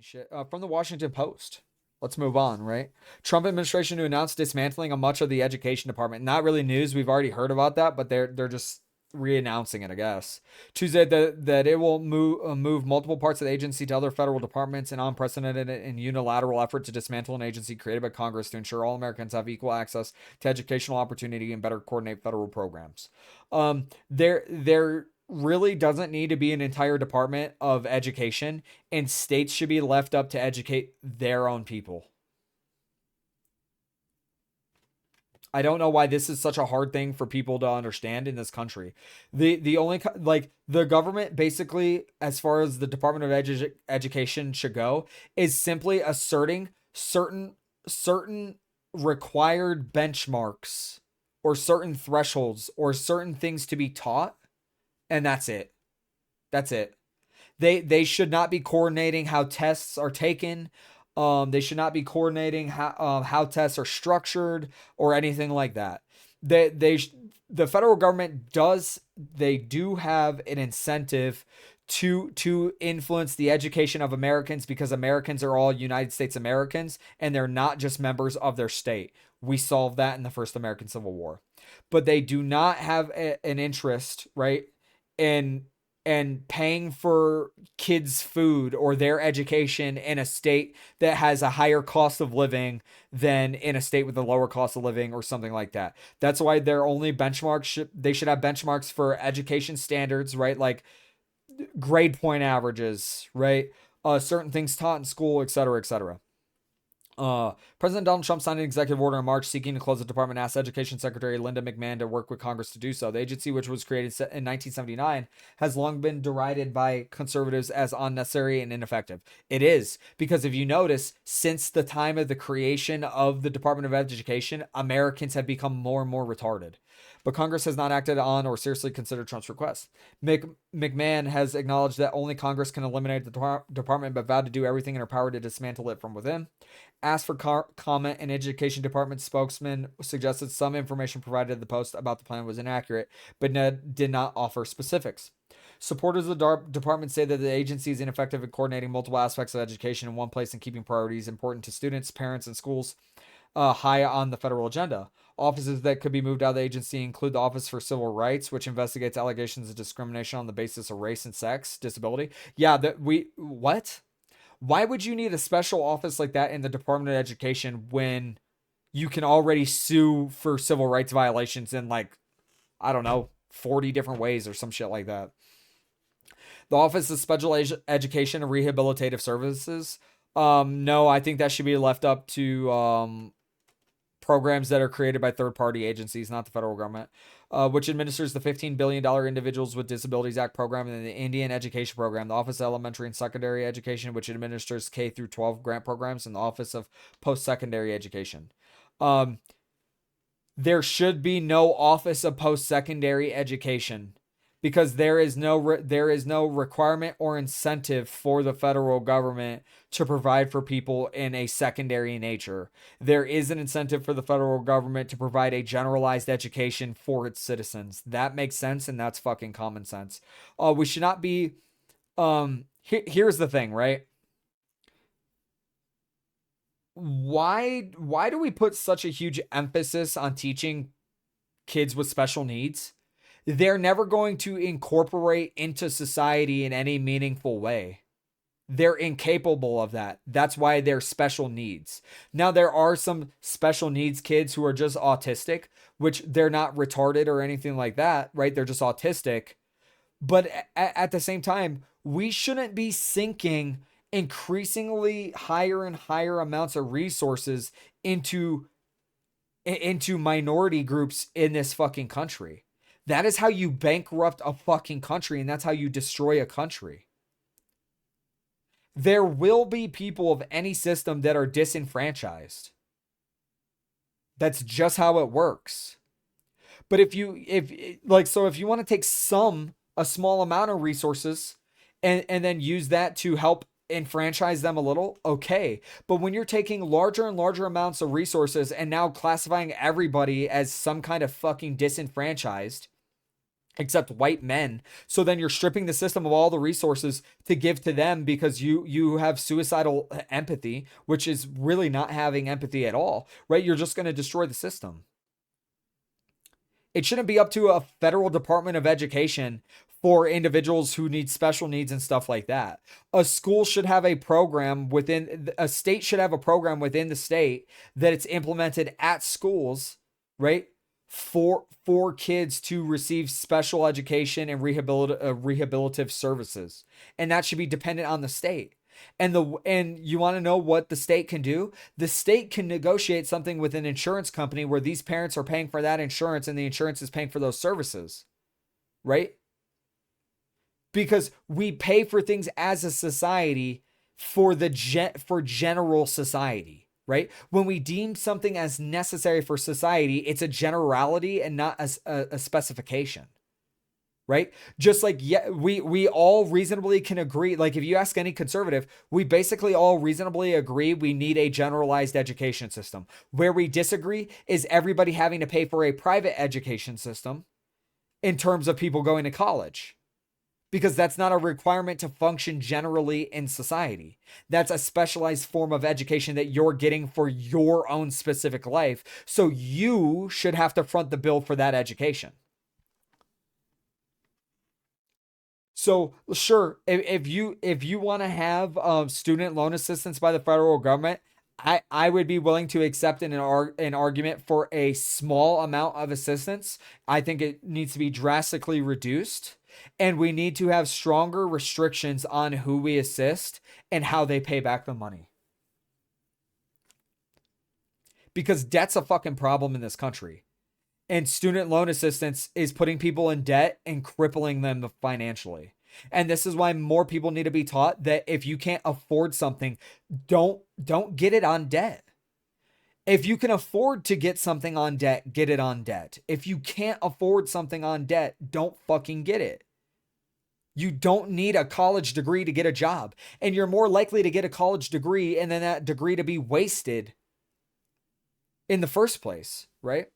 shit from the Washington Post. Let's move on, right? Trump administration to announce dismantling of much of the education department. Not really news. We've already heard about that, but they're just re-announcing it, I guess. Tuesday that it will move multiple parts of the agency to other federal departments, an unprecedented and unilateral effort to dismantle an agency created by Congress to ensure all Americans have equal access to educational opportunity and better coordinate federal programs. There really doesn't need to be an entire department of education, and states should be left up to educate their own people. I don't know why this is such a hard thing for people to understand in this country. The only like the government basically, as far as the Department of Education should go, is simply asserting certain required benchmarks or certain thresholds or certain things to be taught, and that's it. That's it. They should not be coordinating how tests are taken. They should not be coordinating how tests are structured or anything like that. The federal government do have an incentive to influence the education of Americans because Americans are all United States Americans and they're not just members of their state. We solved that in the first American Civil War. But they do not have an interest, right, in and paying for kids' food or their education in a state that has a higher cost of living than in a state with a lower cost of living or something like that. That's why their only benchmarks they should have benchmarks for education standards, right? Like grade point averages, right? Certain things taught in school, et cetera, et cetera. President Donald Trump signed an executive order in March seeking to close the department, asked Education Secretary Linda McMahon to work with Congress to do so. The agency, which was created in 1979, has long been derided by conservatives as unnecessary and ineffective. It is, because if you notice, since the time of the creation of the Department of Education, Americans have become more and more retarded. But Congress has not acted on or seriously considered Trump's request. McMahon has acknowledged that only Congress can eliminate the department, but vowed to do everything in her power to dismantle it from within. Asked for comment, an education department spokesman suggested some information provided to the Post about the plan was inaccurate, but did not offer specifics. Supporters of the department say that the agency is ineffective in coordinating multiple aspects of education in one place and keeping priorities important to students, parents, and schools high on the federal agenda. Offices that could be moved out of the agency include the Office for Civil Rights, which investigates allegations of discrimination on the basis of race and sex, disability. Yeah, what? Why would you need a special office like that in the Department of Education when you can already sue for civil rights violations in, like, I don't know, 40 different ways or some shit like that? The Office of Special Education and Rehabilitative Services. No, I think that should be left up to programs that are created by third-party agencies, not the federal government, which administers the $15 billion Individuals with Disabilities Act program and the Indian Education Program, the Office of Elementary and Secondary Education, which administers K through 12 grant programs, and the Office of Post-Secondary Education. There should be no Office of Post-Secondary Education because there is no requirement or incentive for the federal government to provide for people in a secondary nature. There is an incentive for the federal government to provide a generalized education for its citizens. That makes sense, and that's fucking common sense. We should not be. Here's the thing, right? Why do we put such a huge emphasis on teaching kids with special needs? They're never going to incorporate into society in any meaningful way. They're incapable of that. That's why they're special needs. Now, there are some special needs kids who are just autistic, which they're not retarded or anything like that, right? They're just autistic. But at the same time, we shouldn't be sinking increasingly higher and higher amounts of resources into minority groups in this fucking country. That is how you bankrupt a fucking country, and that's how you destroy a country. There will be people of any system that are disenfranchised. That's just how it works. But if you want to take a small amount of resources and then use that to help enfranchise them a little, okay. But when you're taking larger and larger amounts of resources and now classifying everybody as some kind of fucking disenfranchised, except white men. So then you're stripping the system of all the resources to give to them because you have suicidal empathy, which is really not having empathy at all, right? You're just going to destroy the system. It shouldn't be up to a federal Department of Education for individuals who need special needs and stuff like that. A school should have a program within a state should have a program within the state that it's implemented at schools, right? For kids to receive special education and rehabilitative services. And that should be dependent on the state. And you want to know what the state can do? The state can negotiate something with an insurance company where these parents are paying for that insurance and the insurance is paying for those services, right? Because we pay for things as a society for for general society, right? When we deem something as necessary for society, it's a generality and not a specification. Right? Just like, yeah, we all reasonably can agree. Like, if you ask any conservative, we basically all reasonably agree we need a generalized education system. Where we disagree is everybody having to pay for a private education system in terms of people going to college, because that's not a requirement to function generally in society. That's a specialized form of education that you're getting for your own specific life. So you should have to front the bill for that education. So sure, if you want to have student loan assistance by the federal government, I would be willing to accept an argument for a small amount of assistance. I think it needs to be drastically reduced, and we need to have stronger restrictions on who we assist and how they pay back the money. Because debt's a fucking problem in this country. And student loan assistance is putting people in debt and crippling them financially. And this is why more people need to be taught that if you can't afford something, don't get it on debt. If you can afford to get something on debt, get it on debt. If you can't afford something on debt, don't fucking get it. You don't need a college degree to get a job. And you're more likely to get a college degree and then that degree to be wasted in the first place, right?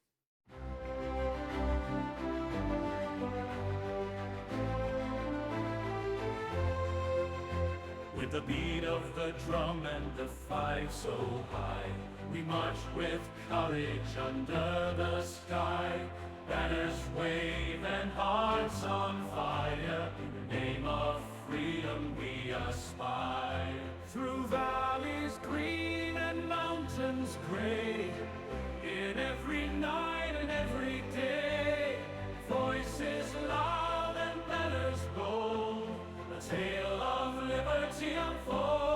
With the beat of the drum and the fife so high, we march with courage under the sky. Banners wave and hearts on fire. In the name of freedom we aspire. Through valleys green and mountains gray, in every night and every day, voices loud and banners bold, a tale of liberty unfolds.